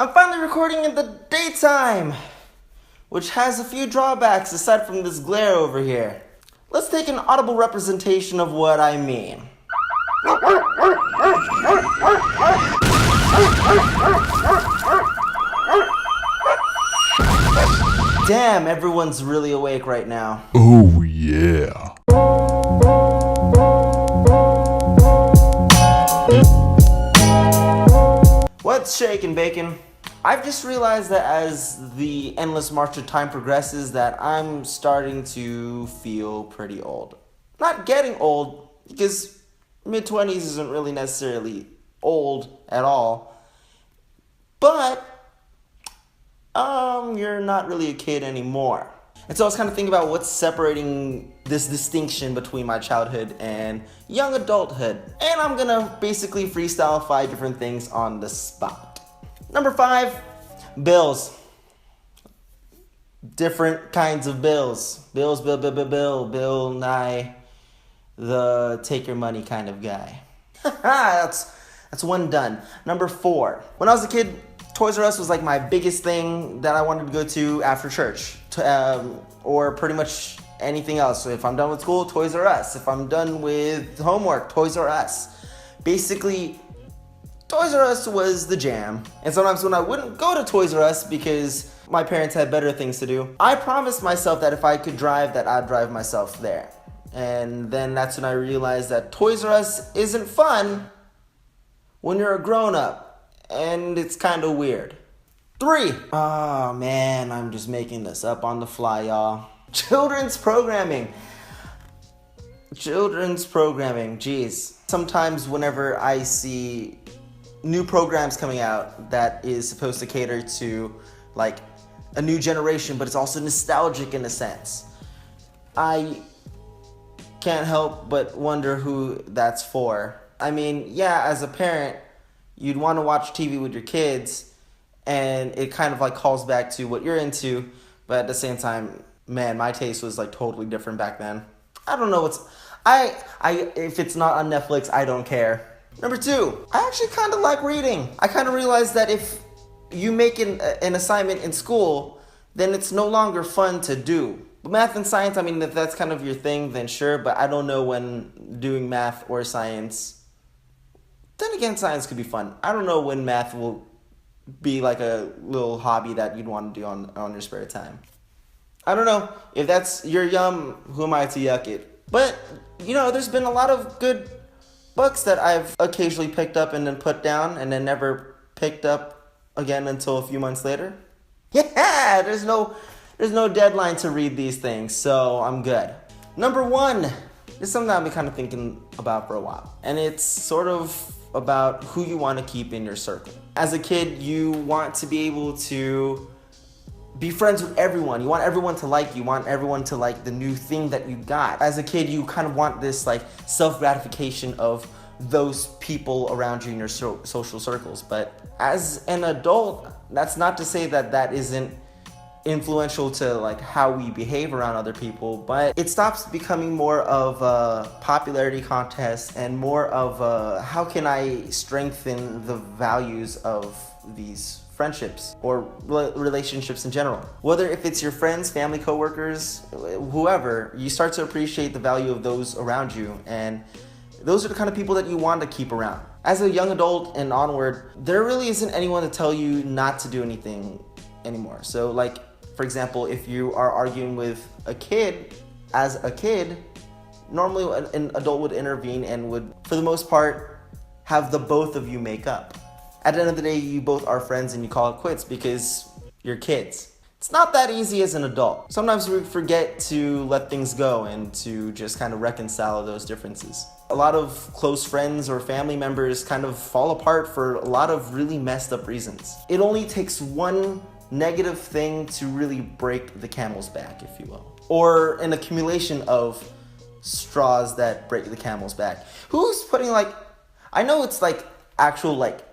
I'm finally recording in the daytime, which has a few drawbacks aside from this glare over here. Let's take an audible representation of what I mean. Damn, everyone's really awake right now. Oh yeah. What's shaking, bacon? I've just realized that as the endless march of time progresses that I'm starting to feel pretty old. Not getting old, because mid-20s isn't really necessarily old at all. But, you're not really a kid anymore. And so I was kind of thinking about what's separating this distinction between my childhood and young adulthood. And I'm gonna basically freestyle 5 different things on the spot. Number 5, bills. Different kinds of bills. Bill Nye, the take your money kind of guy. That's one done. Number 4, when I was a kid, Toys R Us was like my biggest thing that I wanted to go to after church, or pretty much anything else. So if I'm done with school, Toys R Us. If I'm done with homework, Toys R Us. Basically, Toys R Us was the jam. And sometimes when I wouldn't go to Toys R Us because my parents had better things to do, I promised myself that if I could drive, that I'd drive myself there. And then that's when I realized that Toys R Us isn't fun when you're a grown-up. And it's kind of weird. 3. Oh man, I'm just making this up on the fly, y'all. Children's programming. Jeez. Sometimes whenever I see new programs coming out that is supposed to cater to like a new generation, but it's also nostalgic in a sense, I can't help but wonder who that's for. I mean, yeah, as a parent, you'd want to watch TV with your kids, and it kind of like calls back to what you're into, but at the same time, man, my taste was like totally different back then. I don't know what's... if it's not on Netflix, I don't care. Number 2, I actually kind of like reading. I kind of realized that if you make an assignment in school, then it's no longer fun to do. But math and science, I mean, if that's kind of your thing, then sure, but I don't know when doing math or science... Then again, science could be fun. I don't know when math will be like a little hobby that you'd want to do on your spare time. I don't know. If that's your yum, who am I to yuck it? But, you know, there's been a lot of good books that I've occasionally picked up and then put down and then never picked up again until a few months later. Yeah, there's no deadline to read these things, so I'm good. Number 1, this is something I've been kind of thinking about for a while. And it's sort of about who you want to keep in your circle. As a kid, you want to be able to be friends with everyone. You want everyone to like you. You want everyone to like the new thing that you got. As a kid, you kind of want this like self-gratification of those people around you in your social circles. But as an adult, that's not to say that that isn't influential to like how we behave around other people, but it stops becoming more of a popularity contest and more of a how can I strengthen the values of these friendships or relationships in general. Whether if it's your friends, family, coworkers, whoever, you start to appreciate the value of those around you, and those are the kind of people that you want to keep around. As a young adult and onward, there really isn't anyone to tell you not to do anything anymore. So like, for example, if you are arguing with a kid, as a kid, normally an adult would intervene and would, for the most part, have the both of you make up. At the end of the day, you both are friends and you call it quits because you're kids. It's not that easy as an adult. Sometimes we forget to let things go and to just kind of reconcile those differences. A lot of close friends or family members kind of fall apart for a lot of really messed up reasons. It only takes one negative thing to really break the camel's back, if you will. Or an accumulation of straws that break the camel's back. Who's putting like, I know it's like actual like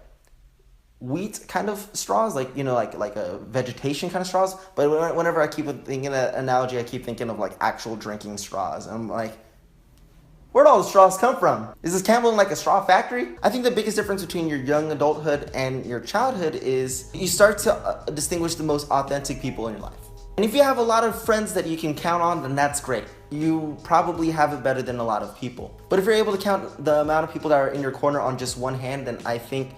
wheat kind of straws, like, you know, like a vegetation kind of straws, but whenever I keep thinking that analogy, I keep thinking of like actual drinking straws. I'm like, Where'd all the straws come from? Is this Campbell like a straw factory? I think the biggest difference between your young adulthood and your childhood is you start to distinguish the most authentic people in your life. And if you have a lot of friends that you can count on, then that's great. You probably have it better than a lot of people. But if you're able to count the amount of people that are in your corner on just one hand, then I think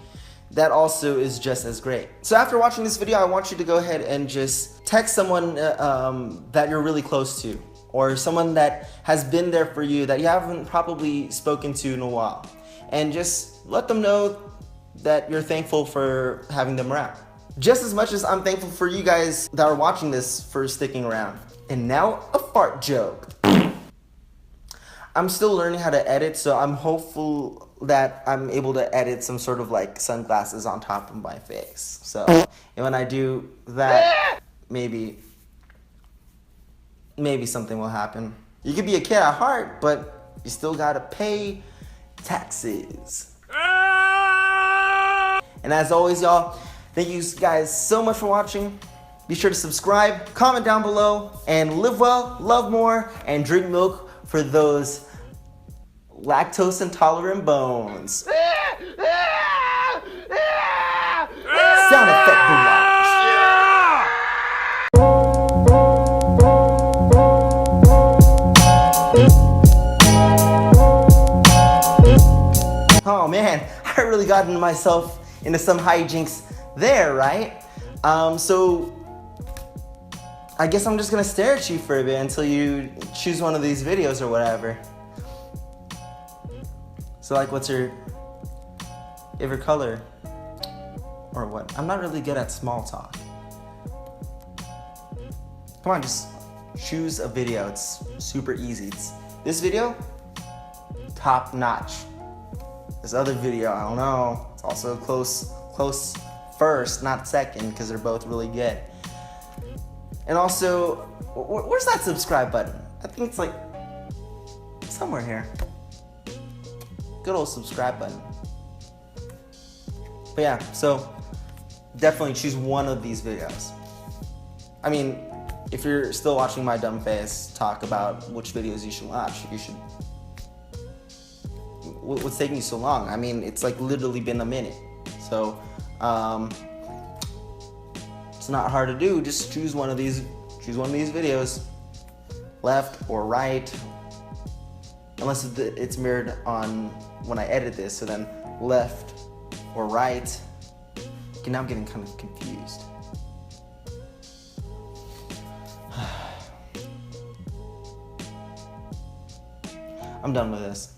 that also is just as great. So after watching this video, I want you to go ahead and just text someone that you're really close to, or someone that has been there for you that you haven't probably spoken to in a while. And just let them know that you're thankful for having them around. Just as much as I'm thankful for you guys that are watching this for sticking around. And now, a fart joke. I'm still learning how to edit, so I'm hopeful that I'm able to edit some sort of like sunglasses on top of my face. So, and when I do that, maybe something will happen. You could be a kid at heart, but you still gotta pay taxes. And as always, y'all, thank you guys so much for watching. Be sure to subscribe, comment down below, and live well, love more, and drink milk for those lactose intolerant bones. Sound effect barrage. Oh man, I really got myself into some hijinks there, right? So I guess I'm just gonna stare at you for a bit until you choose one of these videos or whatever. So like, what's your favorite color? Or what? I'm not really good at small talk. Come on, just choose a video. It's super easy. This video, top notch. This other video, I don't know. It's also close first, not second, because they're both really good. And also, where's that subscribe button? I think it's like somewhere here. Good old subscribe button. But yeah, so definitely choose one of these videos. I mean, if you're still watching my dumb face talk about which videos you should watch, you should. What's taking you so long? I mean, it's like literally been a minute. So, it's not hard to do. Just choose one of these videos, left or right, unless it's mirrored on when I edit this. So then left or right. Okay, now I'm getting kind of confused. I'm done with this.